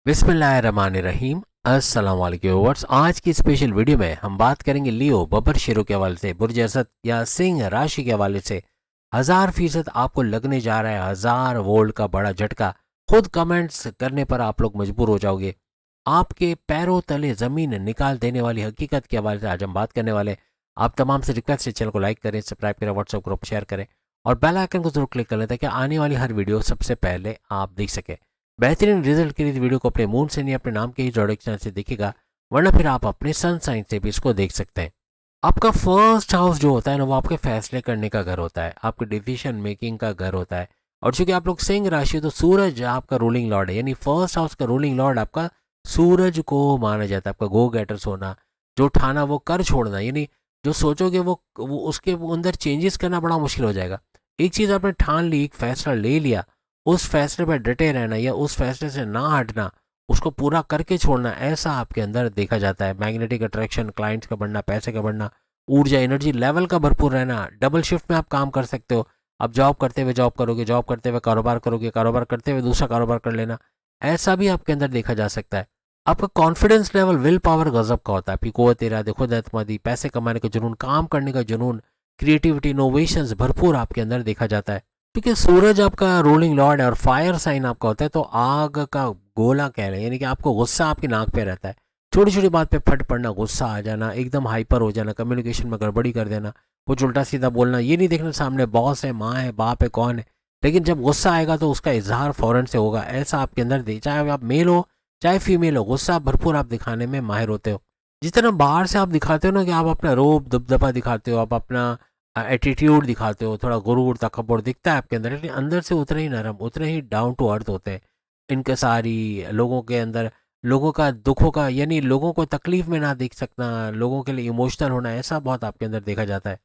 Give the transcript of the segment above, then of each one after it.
बिस्मिल्लाहिर्रहमानिर्रहीम। अस्सलाम वालेकुम व्यूअर्स। आज की स्पेशल वीडियो में हम बात करेंगे लियो बब्बर शेरों के हवाले से, बुर्ज असद या सिंह राशि के हवाले से 1000% आपको लगने जा रहा है 1000 वोल्ट का बड़ा झटका। खुद कमेंट्स करने पर आप लोग मजबूर हो जाओगे। आपके पैरों तले ज़मीन निकाल देने वाली हकीकत के हवाले से आज हम बात करने वाले। आप तमाम से रिक्वेस्ट है, चैनल को लाइक करें, सब्सक्राइब करें, व्हाट्सएप ग्रुप शेयर करें और बेल आइकन को जरूर क्लिक कर लें ताकि आने वाली हर वीडियो सबसे पहले आप देख सकें। बेहतरीन रिजल्ट के लिए इस वीडियो को अपने मून से नहीं, अपने नाम के ही प्रोडक्शन से देखिएगा, वरना फिर आप अपने सन साइन से भी इसको देख सकते हैं। आपका फर्स्ट हाउस जो होता है ना, वो आपके फैसले करने का घर होता है, आपके डिसीजन मेकिंग का घर होता है। और चूंकि आप लोग सिंह राशि हो तो सूरज आपका रूलिंग लॉर्ड है, यानी फर्स्ट हाउस का रूलिंग लॉर्ड आपका सूरज को माना जाता है। आपका गो गेटर्स होना, जो ठाना वो कर छोड़ना, यानी जो सोचोगे वो उसके अंदर चेंजेस करना बड़ा मुश्किल हो जाएगा। एक चीज़ आपने ठान ली, एक फैसला ले लिया, उस फैसले पर डटे रहना या उस फैसले से ना हटना, उसको पूरा करके छोड़ना, ऐसा आपके अंदर देखा जाता है। मैग्नेटिक अट्रैक्शन, क्लाइंट्स का बढ़ना, पैसे का बढ़ना, ऊर्जा एनर्जी लेवल का भरपूर रहना। डबल शिफ्ट में आप काम कर सकते हो। आप जॉब करते हुए जॉब करोगे, जॉब करते हुए कारोबार करोगे, कारोबार करते हुए दूसरा कारोबार कर लेना, ऐसा भी आपके अंदर देखा जा सकता है। आपका कॉन्फिडेंस लेवल, विल पावर गजब का होता है। आपकी कुव्वत इरादे, खुद एतमादी, पैसे कमाने का जुनून, काम करने का जुनून, क्रिएटिविटी, इनोवेशंस भरपूर आपके अंदर देखा जाता है। क्योंकि सूरज आपका रोलिंग लॉर्ड है और फायर साइन आपका होता है, तो आग का गोला कह रहे हैं, यानी कि आपको गुस्सा आपकी नाक पे रहता है। छोटी छोटी बात पे फट पड़ना, गुस्सा आ जाना, एकदम हाइपर हो जाना, कम्युनिकेशन में गड़बड़ी कर देना, कुछ उल्टा सीधा बोलना, ये नहीं देखना सामने बॉस है, माँ है, बाप है, कौन है, लेकिन जब गुस्सा आएगा तो उसका इजहार फौरन से होगा। ऐसा आपके अंदर दे, चाहे आप मेल हो चाहे फीमेल हो, गुस्सा भरपूर आप दिखाने में माहिर होते हो। जितना बाहर से आप दिखाते हो ना कि आप अपना रोब दबदबा दिखाते हो, आप अपना एटीट्यूड दिखाते हो, थोड़ा गुरूर तकब्बुर दिखता है आपके अंदर, लेकिन अंदर से उतने ही नरम, उतने ही डाउन टू अर्थ होते हैं। इनके सारी लोगों के अंदर, लोगों का दुखों का, यानी लोगों को तकलीफ में ना देख सकना, लोगों के लिए इमोशनल होना, ऐसा बहुत आपके अंदर देखा जाता है।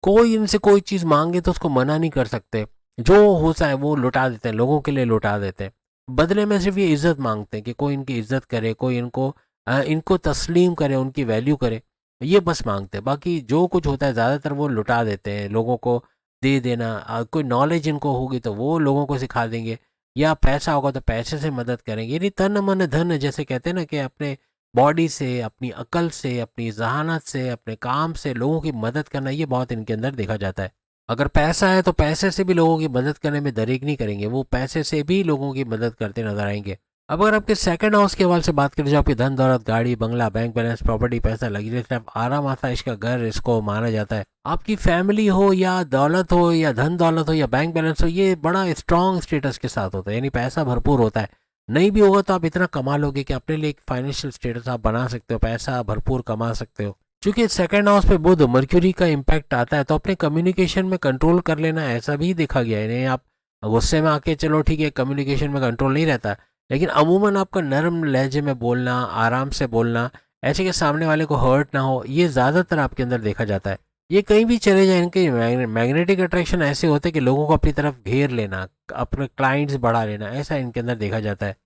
कोई इनसे कोई चीज़ मांगे तो उसको मना नहीं कर सकते। जो होता है वो लुटा देते हैं, लोगों के लिए लुटा देते हैं। बदले में सिर्फ ये इज्जत मांगते हैं कि कोई इनकी इज्जत करे, कोई इनको तस्लीम करे, उनकी वैल्यू करे, ये बस मांगते हैं। बाकी जो कुछ होता है ज़्यादातर वो लुटा देते हैं, लोगों को दे देना। कोई नॉलेज इनको होगी तो वो लोगों को सिखा देंगे, या पैसा होगा तो पैसे से मदद करेंगे। यानी तन मन धन जैसे कहते हैं ना, कि अपने बॉडी से, अपनी अकल से, अपनी जहानत से, अपने काम से लोगों की मदद करना, ये बहुत इनके अंदर देखा जाता है। अगर पैसा है तो पैसे से भी लोगों की मदद करने में दरेक नहीं करेंगे, वो पैसे से भी लोगों की मदद करते नजर आएंगे। अब अगर आपके सेकंड हाउस के हवाले से बात करें, जो आपकी धन दौलत, गाड़ी बंगला, बैंक बैलेंस, प्रॉपर्टी, पैसा, लग्जरी लाइफ, आराम आसाइश का घर, इसको माना जाता है। आपकी फैमिली हो या दौलत हो या धन दौलत हो या बैंक बैलेंस हो, ये बड़ा स्ट्रॉन्ग स्टेटस के साथ होता है, यानी पैसा भरपूर होता है। नहीं भी होगा तो आप इतना कमा लोगे कि अपने लिए एक फाइनेंशियल स्टेटस आप बना सकते हो, पैसा भरपूर कमा सकते हो। क्योंकि सेकंड हाउस पे बुध मर्क्यूरी का इम्पैक्ट आता है, तो अपने कम्युनिकेशन में कंट्रोल कर लेना, ऐसा भी देखा गया है। नहीं आप गुस्से में आके चलो ठीक है, कम्युनिकेशन में कंट्रोल नहीं रहता, लेकिन अमूमन आपका नरम लहजे में बोलना, आराम से बोलना, ऐसे कि सामने वाले को हर्ट ना हो, ये ज़्यादातर आपके अंदर देखा जाता है। ये कहीं भी चले जाए, इनके मैग्नेटिक अट्रैक्शन ऐसे होते हैं कि लोगों को अपनी तरफ घेर लेना, अपने क्लाइंट्स बढ़ा लेना, ऐसा इनके अंदर देखा जाता है।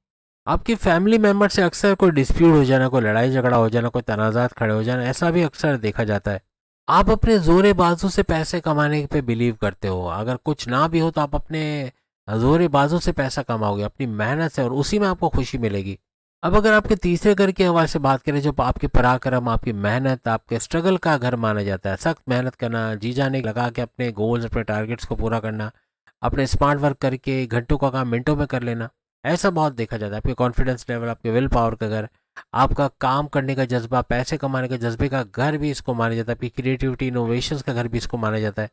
आपकी फैमिली मेंबर से अक्सर कोई डिस्प्यूट हो जाना, कोई लड़ाई झगड़ा हो जाना, कोई तनाज़ात खड़े हो जाना, ऐसा भी अक्सर देखा जाता है। आप अपने जोरे बाजू से पैसे कमाने पे बिलीव करते हो। अगर कुछ ना भी हो तो आप अपने जोरे बाजू से पैसा कमाओगे, अपनी मेहनत से, और उसी में आपको खुशी मिलेगी। अब अगर आपके तीसरे घर के हवाले से बात करें, जो आपके पराक्रम, आपकी मेहनत, आपके स्ट्रगल का घर माना जाता है, सख्त मेहनत करना, जी जाने लगा के अपने गोल्स, अपने टारगेट्स को पूरा करना, अपने स्मार्ट वर्क करके घंटों का काम मिनटों में कर लेना, ऐसा बहुत देखा जाता है। आपके कॉन्फिडेंस लेवल, आपके विल पावर का घर, आपका काम करने का जज्बा, पैसे कमाने का जज्बे का घर भी इसको माना जाता है। आपकी क्रिएटिविटी, इनोवेशंस का घर भी इसको माना जाता है।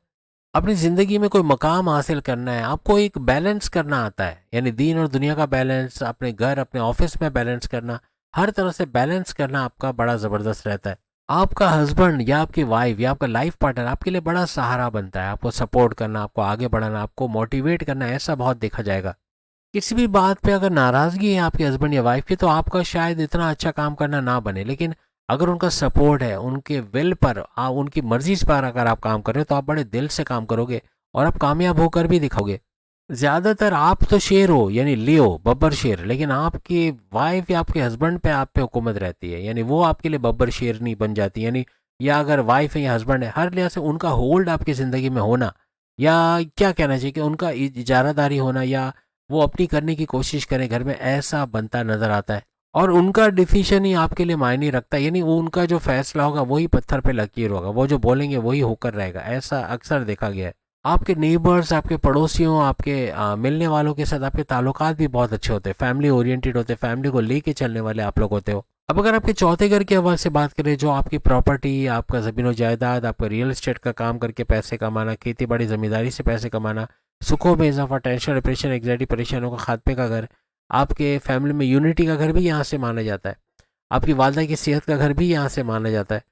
अपनी ज़िंदगी में कोई मकाम हासिल करना है, आपको एक बैलेंस करना आता है, यानी दीन और दुनिया का बैलेंस, अपने घर, अपने ऑफिस में बैलेंस करना, हर तरह से बैलेंस करना आपका बड़ा ज़बरदस्त रहता है। आपका हस्बैंड या आपकी वाइफ या आपका लाइफ पार्टनर आपके लिए बड़ा सहारा बनता है, आपको सपोर्ट करना, आपको आगे बढ़ाना, आपको मोटिवेट करना, ऐसा बहुत देखा जाएगा। किसी भी बात पे अगर नाराज़गी है आपके हस्बैंड या वाइफ की, तो आपका शायद इतना अच्छा काम करना ना बने, लेकिन अगर उनका सपोर्ट है, उनके विल पर, उनकी मर्जी पर अगर आप काम कर रहे हो, तो आप बड़े दिल से काम करोगे और आप कामयाब होकर भी दिखाओगे। ज़्यादातर आप तो शेर हो, यानी लियो बब्बर शेर, लेकिन आपकी वाइफ या आपके हस्बैंड पे आप पे हुकूमत रहती है, यानी वो आपके लिए बब्बर शेर नहीं बन जाती। यानी या अगर वाइफ है या हस्बैंड है, हर लिहाज से उनका होल्ड आपकी ज़िंदगी में होना, या क्या कहना चाहिए कि उनका इजारादारी होना, या वो अपनी करने की कोशिश करें घर में, ऐसा बनता नजर आता है। और उनका डिसीजन ही आपके लिए मायने रखता है, यानी वो उनका जो फैसला होगा वही पत्थर पे लकीर होगा, वो जो बोलेंगे वही होकर रहेगा, ऐसा अक्सर देखा गया है। आपके नेबर्स, आपके पड़ोसियों, आपके मिलने वालों के साथ आपके ताल्लुकात भी बहुत अच्छे होते हैं, फैमिली ओरिएंटेड होते हैं, फैमिली को लेके चलने वाले आप लोग होते हो। अब अगर आपके चौथे घर के हवाले से बात करें, जो आपकी प्रॉपर्टी, आपका ज़मीन जायदाद, आपका रियल एस्टेट का काम करके पैसे कमाना, खेती बाड़ी ज़मींदारी से पैसे कमाना, सुखों में इजाफा, टेंशन, डिप्रेशन, एग्जाइटी, परेशानियों का खात्मे का घर, आपके फैमिली में यूनिटी का घर भी यहाँ से माना जाता है। आपकी वालदा की सेहत का घर भी यहाँ से माना जाता है।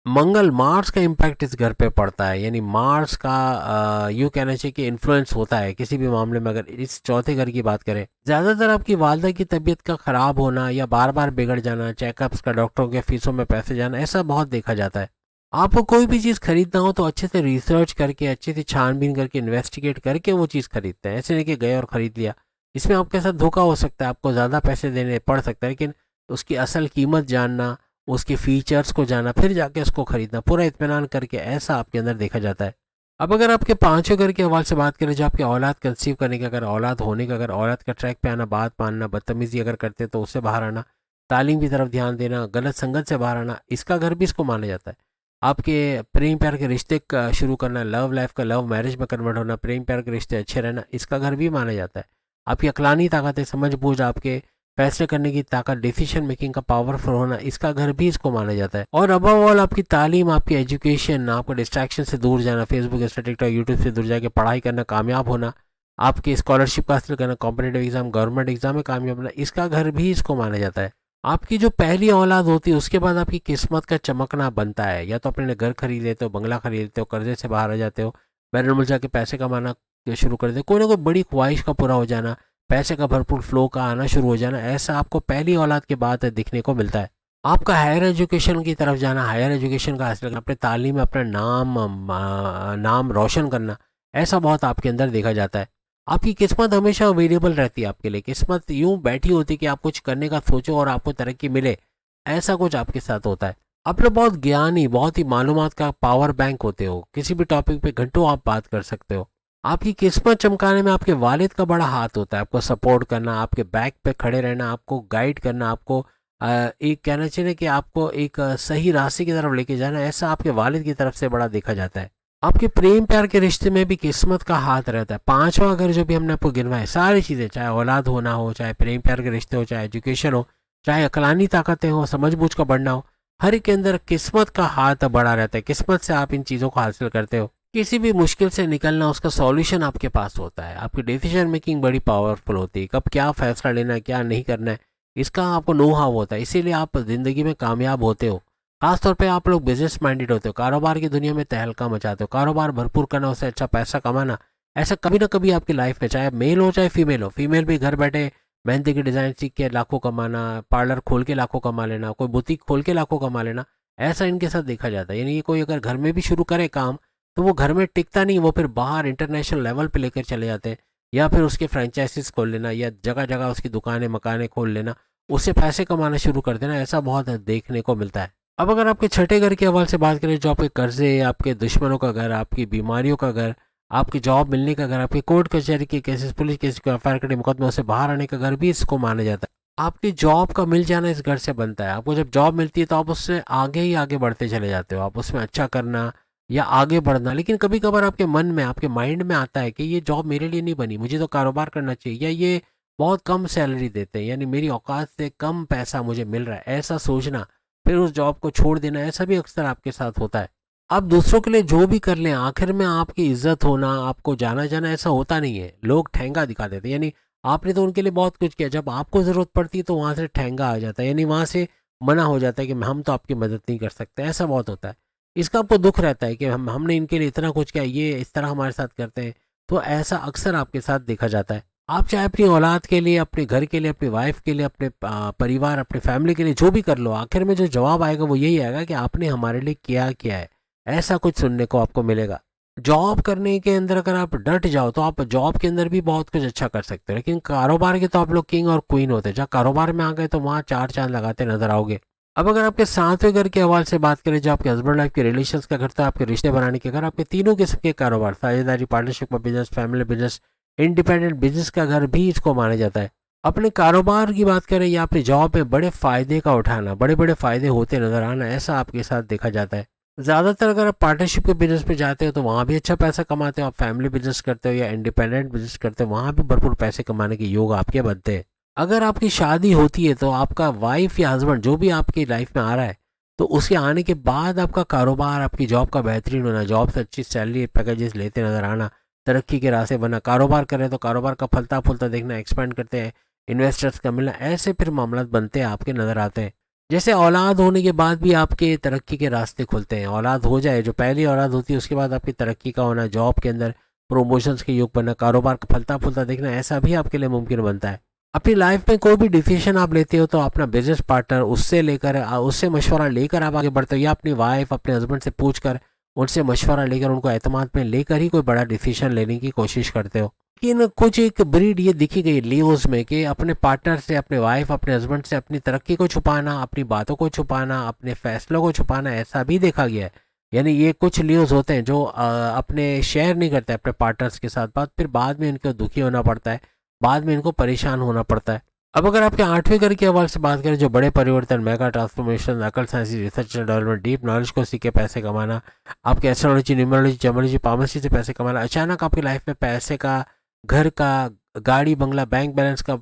मंगल, मार्स का इम्पैक्ट इस घर पे पड़ता है, यानी मार्स का यूँ कहना चाहिए कि इन्फ्लुएंस होता है किसी भी मामले में। अगर इस चौथे घर की बात करें, ज़्यादातर आपकी वालदा की तबीयत का ख़राब होना या बार बार बिगड़ जाना, चेकअप्स का, डॉक्टरों के फीसों में पैसे जाना, ऐसा बहुत देखा जाता है। आपको कोई भी चीज़ खरीदना हो तो अच्छे से रिसर्च करके, अच्छे से छानबीन करके, इन्वेस्टिगेट करके वो चीज़ खरीदते हैं, ऐसे नहीं कि गए और ख़रीद लिया। इसमें आपके साथ धोखा हो सकता है, आपको ज़्यादा पैसे देने पड़ सकता है, लेकिन उसकी असल कीमत जानना, उसके फीचर्स को जाना, फिर जाके उसको खरीदना, पूरा इत्मीनान करके, ऐसा आपके अंदर देखा जाता है। अब अगर आपके पांचों घर के हवाले से बात करें, जो आपके औलाद कंसीव करने का, अगर औलाद होने का, अगर औलाद का ट्रैक पे आना, बात मानना, बदतमीजी अगर करते तो उससे बाहर आना, तालीम की तरफ ध्यान देना, गलत संगत से बाहर आना, इसका घर भी इसको माना जाता है। आपके प्रेम प्यार के रिश्ते का शुरू करना, लव लाइफ का लव मैरिज में कन्वर्ट होना, प्रेम प्यार के रिश्ते अच्छे रहना, इसका घर भी माना जाता है। आपकी अकलानी ताकतें, समझ बूझ, आपके फैसले करने की ताकत, डिसीजन मेकिंग का पावरफुल होना, इसका घर भी इसको माना जाता है। और अबव ऑल आपकी तालीम, आपकी एजुकेशन, आपको डिस्ट्रैक्शन से दूर जाना, फेसबुक, इंस्टा, टिकटॉक, यूट्यूब से दूर जाके पढ़ाई करना, कामयाब होना, आपकी स्कॉलरशिप हासिल करना, कॉम्पिटेटिव एग्जाम, गवर्नमेंट एग्जाम में कामयाब होना, इसका घर भी इसको माना जाता है। आपकी जो पहली औलाद होती है उसके बाद आपकी किस्मत का चमकना बनता है, या तो अपने घर खरीद लेते हो, बंगला खरीद लेते हो, कर्जे से बाहर आ जाते हो, बैरन मुल्क जाके पैसे कमाना शुरू कर देते हो, कोई ना कोई बड़ी ख्वाहिश का पूरा हो जाना, पैसे का भरपूर फ्लो का आना शुरू हो जाना, ऐसा आपको पहली औलाद के बाद दिखने को मिलता है। आपका हायर एजुकेशन की तरफ जाना, हायर एजुकेशन का हासिल करना, अपने तालीम में अपना नाम रोशन करना, ऐसा बहुत आपके अंदर देखा जाता है। आपकी किस्मत हमेशा अवेलेबल रहती है आपके लिए, किस्मत यूं बैठी होती है कि आप कुछ करने का सोचो और आपको तरक्की मिले, ऐसा कुछ आपके साथ होता है। आप लोग बहुत ज्ञानी, बहुत ही मालूमात का पावर बैंक होते हो, किसी भी टॉपिक पे घंटों आप बात कर सकते हो। आपकी किस्मत चमकाने में आपके वालिद का बड़ा हाथ होता है, आपको सपोर्ट करना, आपके बैक पे खड़े रहना, आपको गाइड करना, आपको एक कहना चाहिए कि आपको एक सही रास्ते की तरफ लेके जाना, ऐसा आपके वालिद की तरफ से बड़ा देखा जाता है। आपके प्रेम प्यार के रिश्ते में भी किस्मत का हाथ रहता है। पांचवा घर जो भी हमने आपको गिनवाए, सारी चीज़ें, चाहे औलाद होना हो, चाहे प्रेम प्यार के रिश्ते हो, चाहे एजुकेशन हो, चाहे अकलानी ताकतें हो, समझ बूझ का बढ़ना हो, हर एक के अंदर किस्मत का हाथ बड़ा रहता है। किस्मत से आप इन चीज़ों को हासिल करते हो। किसी भी मुश्किल से निकलना, उसका सॉल्यूशन आपके पास होता है। आपकी डिसीजन मेकिंग बड़ी पावरफुल होती है, कब क्या फैसला लेना है, क्या नहीं करना है, इसका आपको नो हाव होता है, इसीलिए आप ज़िंदगी में कामयाब होते हो। खासतौर पे आप लोग बिजनेस माइंडेड होते हो, कारोबार की दुनिया में तहलका मचाते हो, कारोबार भरपूर करना, उससे अच्छा पैसा कमाना, ऐसा कभी ना कभी आपकी लाइफ में, चाहे मेल हो चाहे फीमेल हो, फीमेल भी घर बैठे मेहंदी की डिज़ाइन सीख के लाखों कमाना, पार्लर खोल के लाखों कमा लेना, कोई बुटीक खोल के लाखों कमा लेना, ऐसा इनके साथ देखा जाता है। यानी ये कोई अगर घर में भी शुरू करे काम, तो वो घर में टिकता नहीं, वो फिर बाहर इंटरनेशनल लेवल पे लेकर चले जाते हैं, या फिर उसके फ्रेंचाइजीज खोल लेना, या जगह जगह उसकी दुकानें मकानें खोल लेना, उससे पैसे कमाना शुरू कर देना, ऐसा बहुत देखने को मिलता है। अब अगर आपके छठे घर के हवाले से बात करें, जो आपके कर्जे, आपके दुश्मनों का घर, आपकी बीमारियों का घर, आपकी जॉब मिलने का घर, आपके कोर्ट कचहरी के केसेस, पुलिस केस के एफआईआर के मुकदमों से बाहर आने का घर भी इसको माना जाता है। आपकी जॉब का मिल जाना इस घर से बनता है। आपको जब जॉब मिलती है तो आप उससे आगे ही आगे बढ़ते चले जाते हो, आप उसमें अच्छा करना या आगे बढ़ना। लेकिन कभी कभार आपके मन में, आपके माइंड में आता है कि ये जॉब मेरे लिए नहीं बनी, मुझे तो कारोबार करना चाहिए, या ये बहुत कम सैलरी देते हैं, यानी मेरी औकात से कम पैसा मुझे मिल रहा है, ऐसा सोचना, फिर उस जॉब को छोड़ देना, ऐसा भी अक्सर आपके साथ होता है। आप दूसरों के लिए जो भी कर लें, आखिर में आपकी इज्जत होना, आपको जाना जाना, ऐसा होता नहीं है। लोग ठेंगा दिखा देते हैं, यानी आपने तो उनके लिए बहुत कुछ किया, जब आपको ज़रूरत पड़ती है तो वहाँ से ठेंगा आ जाता है, यानी वहाँ से मना हो जाता है कि हम तो आपकी मदद नहीं कर सकते, ऐसा बहुत होता है। इसका आपको दुख रहता है कि हमने इनके लिए इतना कुछ किया, ये इस तरह हमारे साथ करते हैं, तो ऐसा अक्सर आपके साथ देखा जाता है। आप चाहे अपनी औलाद के लिए, अपने घर के लिए, अपनी वाइफ के लिए, अपने परिवार, अपनी फैमिली के लिए जो भी कर लो, आखिर में जो जवाब आएगा वो यही आएगा कि आपने हमारे लिए किया क्या है, ऐसा कुछ सुनने को आपको मिलेगा। जॉब करने के अंदर अगर आप डट जाओ तो आप जॉब के अंदर भी बहुत कुछ अच्छा कर सकते हो, लेकिन कारोबार के तो आप लोग किंग और क्वीन होते हैं। जहाँ कारोबार में आ गए तो वहाँ चार चांद लगाते नजर आओगे। अब अगर आपके सातवें घर के हवाले से बात करें, जो आपके हस्बैंड वाइफ के रिलेशंस का घर था, आपके रिश्ते बनाने के घर, आपके तीनों किस्म के कारोबार, साझेदारी, partnership, business, family business, independent business का घर भी इसको माना जाता है। अपने कारोबार की बात करें या अपनी जॉब में बड़े फायदे का उठाना, बड़े बड़े फायदे होते नजर आना, ऐसा आपके साथ देखा जाता है। ज़्यादातर अगर आप पार्टनरशिप के बिजनेस पे जाते हो तो वहाँ भी अच्छा पैसा कमाते हो। आप फैमिली बिजनेस करते हो या इंडिपेंडेंट बिजनेस करते हो, वहाँ भी भरपूर पैसे कमाने के योग आपके बनते हैं। अगर आपकी शादी होती है तो आपका वाइफ या हस्बैंड जो भी आपकी लाइफ में आ रहा है, तो उसके आने के बाद आपका कारोबार, आपकी जॉब का बेहतरीन होना, जॉब से अच्छी सैलरी पैकेजेस लेते नजर आना, तरक्की के रास्ते बनना, कारोबार करें तो कारोबार का फलता फूलता देखना, एक्सपेंड करते हैं, इन्वेस्टर्स का मिलना, ऐसे फिर मामला बनते हैं आपके नज़र आते हैं। जैसे औलाद होने के बाद भी आपके तरक्की के रास्ते खुलते हैं। औलाद हो जाए, जो पहली औलाद होती है, उसके बाद आपकी तरक्की का होना, जॉब के अंदर प्रमोशंस के योग बनना, कारोबार का फलता फूलता देखना, ऐसा भी आपके लिए मुमकिन बनता है। अपनी लाइफ में कोई भी डिसीजन आप लेते हो तो अपना बिजनेस पार्टनर, उससे मशवरा लेकर आप आगे बढ़ते हो, या अपनी वाइफ, अपने हस्बैंड से पूछ कर, उनसे मशवरा लेकर, उनको एतमाद में लेकर ही कोई बड़ा डिसीजन लेने की कोशिश करते हो। लेकिन कुछ एक ब्रीड ये दिखी गई लियोज में कि अपने पार्टनर से, अपने वाइफ, अपने हस्बैंड से अपनी तरक्की को छुपाना, अपनी बातों को छुपाना, अपने फैसलों को छुपाना, ऐसा भी देखा गया है। यानी ये कुछ लियोज होते हैं जो अपने शेयर नहीं करते अपने पार्टनर्स के साथ बात, फिर बाद में इनको दुखी होना पड़ता है, बाद में इनको परेशान होना पड़ता है। अब अगर आपके 8वें घर के हवाले से बात करें, जो बड़े परिवर्तन, मेगा ट्रांसफॉर्मेशन, अकल, science, research and development, deep knowledge को सीख के पैसे कमाना, आपके एस्ट्रोलॉजी, न्यूमरोलॉजी, जेमोलॉजी, पामोलॉजी से पैसे कमाना, अचानक आपकी लाइफ में पैसे का, घर का, गाड़ी बंगला, बैंक बैलेंस का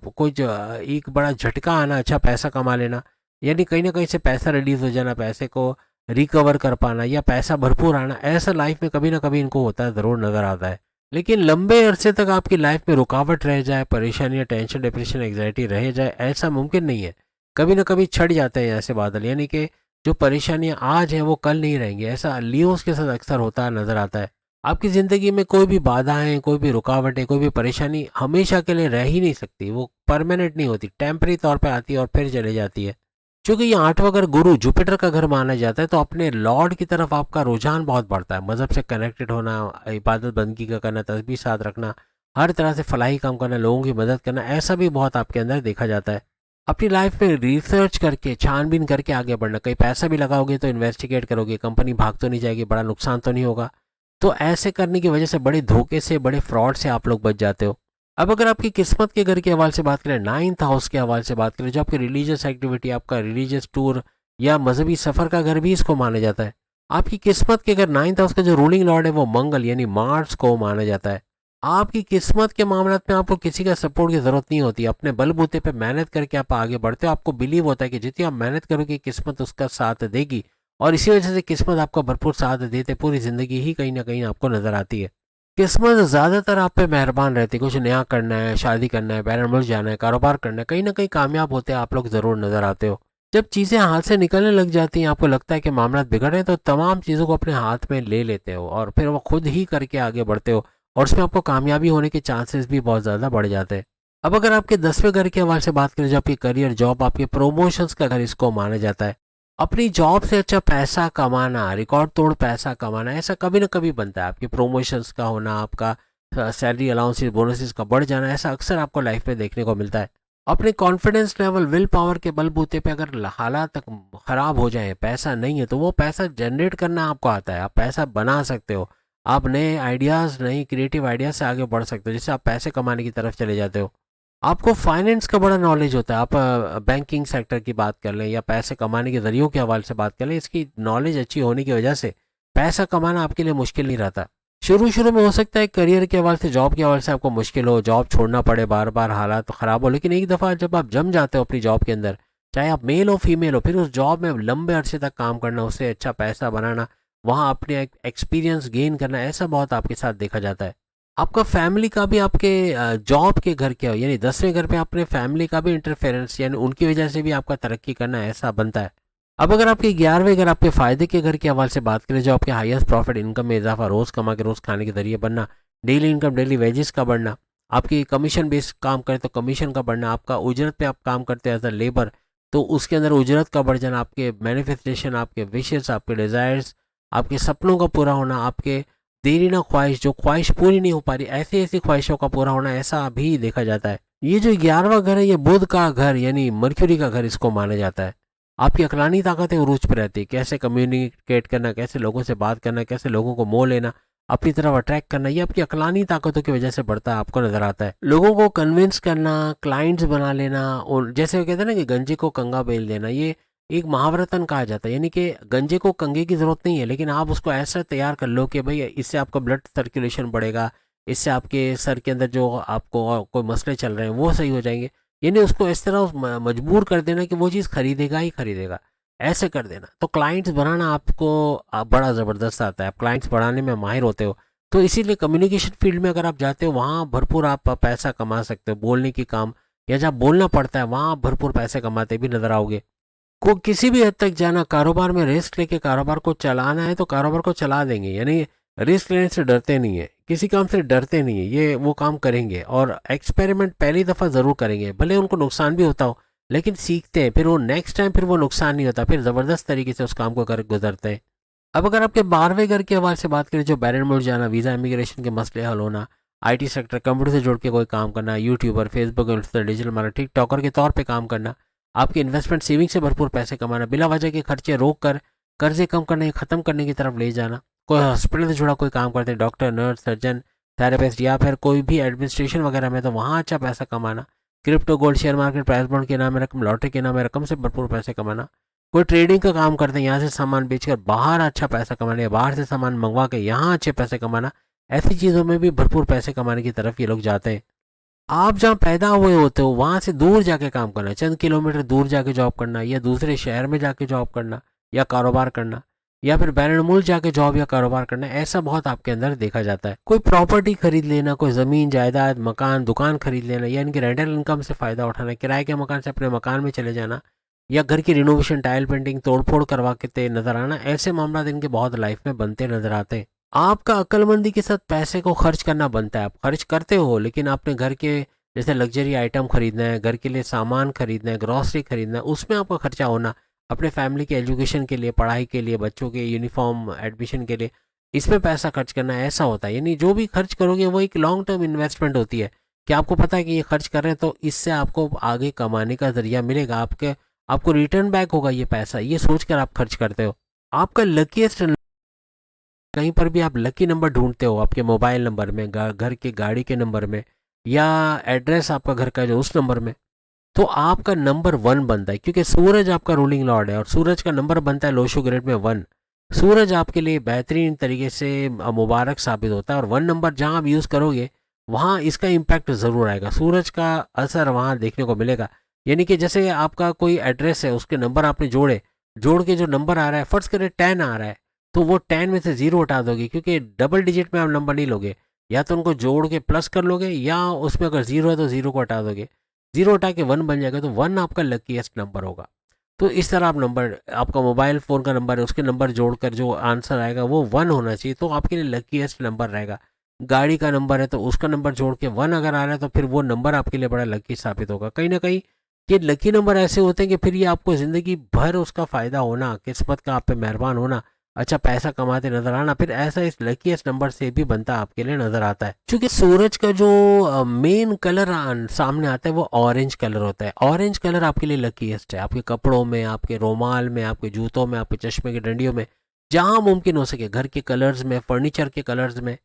एक बड़ा झटका आना, अच्छा पैसा कमा लेना, यानी कहीं ना कहीं से पैसा रिलीज हो जाना, पैसे को रिकवर कर पाना या पैसा भरपूर आना, ऐसा लाइफ में कभी ना कभी इनको होता है, ज़रूर नज़र आता है। लेकिन लंबे अरसे तक आपकी लाइफ में रुकावट रह जाए, परेशानी या टेंशन, डिप्रेशन, एग्जाइटी रह जाए, ऐसा मुमकिन नहीं है। कभी ना कभी छट जाते हैं ऐसे बादल, यानी कि जो परेशानियां आज हैं वो कल नहीं रहेंगी, ऐसा लियोस के साथ अक्सर होता नजर आता है। आपकी ज़िंदगी में कोई भी बाधाएं, कोई भी रुकावटें, कोई भी परेशानी हमेशा के लिए रह ही नहीं सकती, वो परमानेंट नहीं होती, टेम्परेरी तौर पर आती है और फिर चले जाती है। चूंकि ये 8वां घर गुरु जुपिटर का घर माना जाता है, तो अपने लॉर्ड की तरफ आपका रुझान बहुत बढ़ता है। मज़हब से कनेक्टेड होना, इबादत बंदगी का करना, तस्बीह साथ रखना, हर तरह से फलाही काम करना, लोगों की मदद करना, ऐसा भी बहुत आपके अंदर देखा जाता है। अपनी लाइफ में रिसर्च करके, छानबीन करके आगे बढ़ना, कहीं पैसा भी लगाओगे तो इन्वेस्टिगेट करोगे, कंपनी भाग तो नहीं जाएगी, बड़ा नुकसान तो नहीं होगा। तो ऐसे करने की वजह से बड़े धोखे से, बड़े फ्रॉड से आप लोग बच जाते हो। अब अगर आपकी किस्मत के घर के हवाले से बात करें, 9th हाउस के हवाले से बात करें, जो आपकी रिलीजियस एक्टिविटी, आपका रिलीजियस टूर या मजहबी सफ़र का घर भी इसको माना जाता है। आपकी किस्मत के घर 9th हाउस का जो रूलिंग लॉर्ड है वो मंगल यानी मार्स को माना जाता है। आपकी किस्मत के मामले में आपको किसी का सपोर्ट की ज़रूरत नहीं होती, अपने बलबूते पे मेहनत करके आप आगे बढ़ते हो। आपको बिलीव होता है कि जितनी आप मेहनत करोगे किस्मत उसका साथ देगी, और इसी वजह से किस्मत आपका भरपूर साथ देते पूरी ज़िंदगी ही कहीं ना कहीं आपको नज़र आती है। किस्मत ज़्यादातर आप पे मेहरबान रहती है, कुछ नया करना है, शादी करना है, बैरन मुल्क जाना है, कारोबार करना है, कहीं ना कहीं कामयाब होते हैं आप लोग, ज़रूर नज़र आते हो। जब चीज़ें हाथ से निकलने लग जाती हैं, आपको लगता है कि मामला बिगड़ रहे हैं, तो तमाम चीज़ों को अपने हाथ में ले लेते हो और फिर वो खुद ही करके आगे बढ़ते हो, और उसमें आपको कामयाबी होने के चांसेस भी बहुत ज़्यादा बढ़ जाते हैं। अब अगर आपके 10वें घर के हवाले से बात करें, जो आपकी करियर, जॉब, आपके प्रमोशंस का घर इसको माना जाता है। अपनी जॉब से अच्छा पैसा कमाना, रिकॉर्ड तोड़ पैसा कमाना, ऐसा कभी ना कभी बनता है। आपके प्रमोशंस का होना, आपका सैलरी अलाउंसेस, बोनसेस का बढ़ जाना, ऐसा अक्सर आपको लाइफ में देखने को मिलता है। अपने कॉन्फिडेंस लेवल, विल पावर के बलबूते पे अगर हालात तक ख़राब हो जाए, पैसा नहीं है, तो वो पैसा जनरेट करना आपको आता है, आप पैसा बना सकते हो, आप नए आइडियाज़, नई क्रिएटिव आइडियाज से आगे बढ़ सकते हो, जिससे आप पैसे कमाने की तरफ चले जाते हो। आपको फाइनेंस का बड़ा नॉलेज होता है, आप बैंकिंग सेक्टर की बात कर लें या पैसे कमाने के ज़रियों के हवाले से बात कर लें, इसकी नॉलेज अच्छी होने की वजह से पैसा कमाना आपके लिए मुश्किल नहीं रहता। शुरू शुरू में हो सकता है करियर के हवाले से, जॉब के हवाले से आपको मुश्किल हो, जॉब छोड़ना पड़े, बार बार हालात ख़राब हो, लेकिन एक दफ़ा जब आप जम जाते हो अपनी जॉब के अंदर, चाहे आप मेल हो फीमेल हो, फिर उस जॉब में लंबे अरसे तक काम करना, उससे अच्छा पैसा बनाना, वहाँ अपने एक्सपीरियंस गेन करना, ऐसा बहुत आपके साथ देखा जाता है। आपका फैमिली का भी आपके जॉब के घर के हो, यानी 10वें घर पे अपने फैमिली का भी इंटरफेरेंस, यानी उनकी वजह से भी आपका तरक्की करना, ऐसा बनता है। अब अगर आपके 11वें घर, आपके फ़ायदे के घर के हवाले से बात करें, जो आपके हाईएस्ट प्रॉफिट, इनकम में इजाफा, रोज़ कमा के रोज़ खाने के जरिए बनना, डेली इनकम, डेली वेजेस का बढ़ना, आपकी कमीशन बेस्ड काम करें तो कमीशन का बढ़ना, आपका उजरत पे आप काम करते हैं एज अ लेबर, तो उसके अंदर उजरत का बढ़ जाना, आपके मैनिफेस्टेशन, आपके विशेस, आपके डिज़ायर्स, आपके सपनों का पूरा होना, आपके देरी ना ख्वाहिश, जो ख्वाहिश पूरी नहीं हो पा रही, ऐसी ऐसी ख्वाहिशों का पूरा होना, ऐसा भी देखा जाता है। ये जो 11वां घर है, ये बुध का घर यानी मर्क्यूरी का घर इसको माना जाता है। आपकी अकलानी ताकत है उरूज पर रहती है, कैसे कम्युनिकेट करना, कैसे लोगों से बात करना, कैसे लोगों को मोह लेना, अपनी तरफ अट्रैक्ट करना, ये आपकी अकलानी ताकतों की वजह से बढ़ता है, आपको नजर आता है। लोगों को कन्विंस करना, क्लाइंट्स बना लेना, और जैसे वो कहते हैं ना कि गंजे को कंगा बेल देना, ये एक महावरतन कहा जाता है। यानी कि गंजे को कंगे की जरूरत नहीं है, लेकिन आप उसको ऐसा तैयार कर लो कि भाई इससे आपका ब्लड सर्कुलेशन बढ़ेगा, इससे आपके सर के अंदर जो आपको कोई मसले चल रहे हैं वो सही हो जाएंगे। यानी उसको इस तरह मजबूर कर देना कि वो चीज़ खरीदेगा ही खरीदेगा, ऐसे कर देना। तो क्लाइंट्स बनाना आपको बड़ा ज़बरदस्त आता है, आप क्लाइंट्स बढ़ाने में माहिर होते हो। तो इसीलिए कम्युनिकेशन फील्ड में अगर आप जाते हो, वहाँ भरपूर आप पैसा कमा सकते हो। बोलने की काम या जहाँ बोलना पड़ता है वहाँ आप भरपूर पैसे कमाते भी नजर आओगे। को किसी भी हद तक जाना, कारोबार में रिस्क लेके कारोबार को चलाना है तो कारोबार को चला देंगे। यानी रिस्क लेने से डरते नहीं है, किसी काम से डरते नहीं है, ये वो काम करेंगे और एक्सपेरिमेंट पहली दफ़ा ज़रूर करेंगे, भले उनको नुकसान भी होता हो, लेकिन सीखते हैं, फिर वो नेक्स्ट टाइम फिर वो नुकसान नहीं होता, फिर ज़बरदस्त तरीके से उस काम को कर गुजरते हैं। अब अगर आपके 12वें घर के हवाले से बात करें, जो बैरन मुल्क जाना, वीज़ा इमिग्रेशन के मसले हल होना, आईटी सेक्टर, कंप्यूटर से जुड़ के कोई काम करना, YouTuber, Facebook influencer, digital marketing, TikToker के तौर पे काम करना, आपकी इन्वेस्टमेंट सेविंग से भरपूर पैसे कमाना, बिला वजह के खर्चे रोक कर कर्जे कम करने ख़त्म करने की तरफ ले जाना, कोई हॉस्पिटल से जुड़ा कोई काम करते हैं, डॉक्टर, नर्स, सर्जन, थेरेपिस्ट, या फिर कोई भी एडमिनिस्ट्रेशन वगैरह में, तो वहाँ अच्छा पैसा कमाना, crypto, gold, share market, price bond के नाम में रकम, लॉटरी के नाम में रकम से भरपूर पैसे कमाना, कोई ट्रेडिंग का काम करते हैं, यहाँ से सामान बेचकर बाहर अच्छा पैसा कमाना, या बाहर से सामान मंगवा के यहाँ अच्छे पैसे कमाना, ऐसी चीज़ों में भी भरपूर पैसे कमाने की तरफ ये लोग जाते हैं। आप जहाँ पैदा हुए होते हो वहाँ से दूर जाके काम करना, चंद किलोमीटर दूर जाके जॉब करना, या दूसरे शहर में जाके जॉब करना या कारोबार करना, या फिर बैरून मुल्क जाके जॉब या कारोबार करना, ऐसा बहुत आपके अंदर देखा जाता है। कोई प्रॉपर्टी खरीद लेना, कोई ज़मीन जायदाद, मकान, दुकान खरीद लेना, या इनकी रेंटल इनकम से फ़ायदा उठाना, किराए के मकान से अपने मकान में चले जाना, या घर की रिनोवेशन, टाइल पेंटिंग, तोड़फोड़ करवा के नजर आना, ऐसे मामला इनके बहुत लाइफ में बनते नजर आते हैं। आपका अक्लमंदी के साथ पैसे को खर्च करना बनता है, आप खर्च करते हो, लेकिन आपने घर के जैसे लग्जरी आइटम खरीदना है, घर के लिए सामान खरीदना है, ग्रॉसरी खरीदना है, उसमें आपका खर्चा होना, अपने फैमिली के एजुकेशन के लिए, पढ़ाई के लिए, बच्चों के यूनिफॉर्म, एडमिशन के लिए, इसमें पैसा खर्च करना, ऐसा होता है। यानी जो भी खर्च करोगे वो एक लॉन्ग टर्म इन्वेस्टमेंट होती है, कि आपको पता है कि ये खर्च कर रहे हैं तो इससे आपको आगे कमाने का जरिया मिलेगा, आपको रिटर्न बैक होगा ये पैसा, ये सोचकर आप खर्च करते हो। आपका लकीस्ट, कहीं पर भी आप लकी नंबर ढूंढते हो, आपके मोबाइल नंबर में, घर के गाड़ी के नंबर में, या एड्रेस आपका घर का जो उस नंबर में, तो आपका नंबर 1 बनता है, क्योंकि सूरज आपका रूलिंग लॉर्ड है और सूरज का नंबर बनता है लोशो ग्रेड में 1। सूरज आपके लिए बेहतरीन तरीके से मुबारक साबित होता है, और 1 नंबर जहाँ आप यूज़ करोगे वहाँ इसका इम्पैक्ट ज़रूर आएगा, सूरज का असर वहाँ देखने को मिलेगा। यानी कि जैसे आपका कोई एड्रेस है, उसके नंबर आपने जोड़ के जो नंबर आ रहा है, फर्ज करें 10 आ रहा है, तो वो 10 में से 0 हटा दोगे, क्योंकि डबल डिजिट में आप नंबर नहीं लोगे, या तो उनको जोड़ के प्लस कर लोगे, या उसमें अगर 0 है तो 0 को हटा दोगे, 0 हटा के 1 बन जाएगा, तो 1 आपका लकीएस्ट नंबर होगा। तो इस तरह आप नंबर, आपका मोबाइल फ़ोन का नंबर है, उसके नंबर जोड़कर जो आंसर आएगा वो 1 होना चाहिए, तो आपके लिए लकीएस्ट नंबर रहेगा। गाड़ी का नंबर है तो उसका नंबर जोड़ के 1 अगर आ रहा है तो फिर वो नंबर आपके लिए बड़ा लकी साबित होगा। कहीं ना कहीं ये लकी नंबर ऐसे होते हैं कि फिर ये आपको ज़िंदगी भर उसका फ़ायदा होना, किस्मत का आप पे मेहरबान होना, अच्छा पैसा कमाते नजर आना, फिर ऐसा इस लकीएस्ट नंबर से भी बनता आपके लिए नजर आता है। क्योंकि सूरज का जो मेन कलर सामने आता है वो ऑरेंज कलर होता है। ऑरेंज कलर आपके लिए लकीएस्ट है, आपके कपड़ों में, आपके रोमाल में, आपके जूतों में, आपके चश्मे की डंडियों में, जहाँ मुमकिन हो सके, घर के कलर्स में, फर्नीचर के कलर्स में,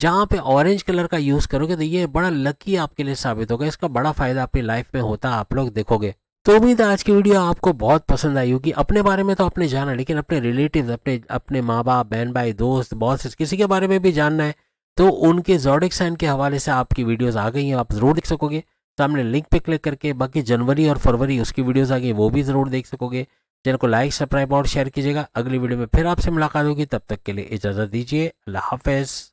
जहाँ पे ऑरेंज कलर का यूज़ करोगे तो ये बड़ा लकी आपके लिए साबित होगा, इसका बड़ा फ़ायदा अपनी लाइफ में होता है, आप लोग देखोगे। तो उम्मीद है आज की वीडियो आपको बहुत पसंद आई होगी। अपने बारे में तो आपने जाना, लेकिन अपने रिलेटिव्स, अपने अपने माँ बाप, बहन भाई, दोस्त, बॉस, किसी के बारे में भी जानना है तो उनके ज़ोडिक साइन के हवाले से आपकी वीडियोस आ गई हैं, आप ज़रूर देख सकोगे। सामने लिंक पे क्लिक करके बाकी जनवरी और फरवरी उसकी वीडियोस आ गई, वो भी ज़रूर देख सकोगे। चैनल को लाइक, सब्सक्राइब और शेयर कीजिएगा। अगली वीडियो में फिर आपसे मुलाकात होगी, तब तक के लिए इजाज़त दीजिए। अल्लाह हाफ़िज़।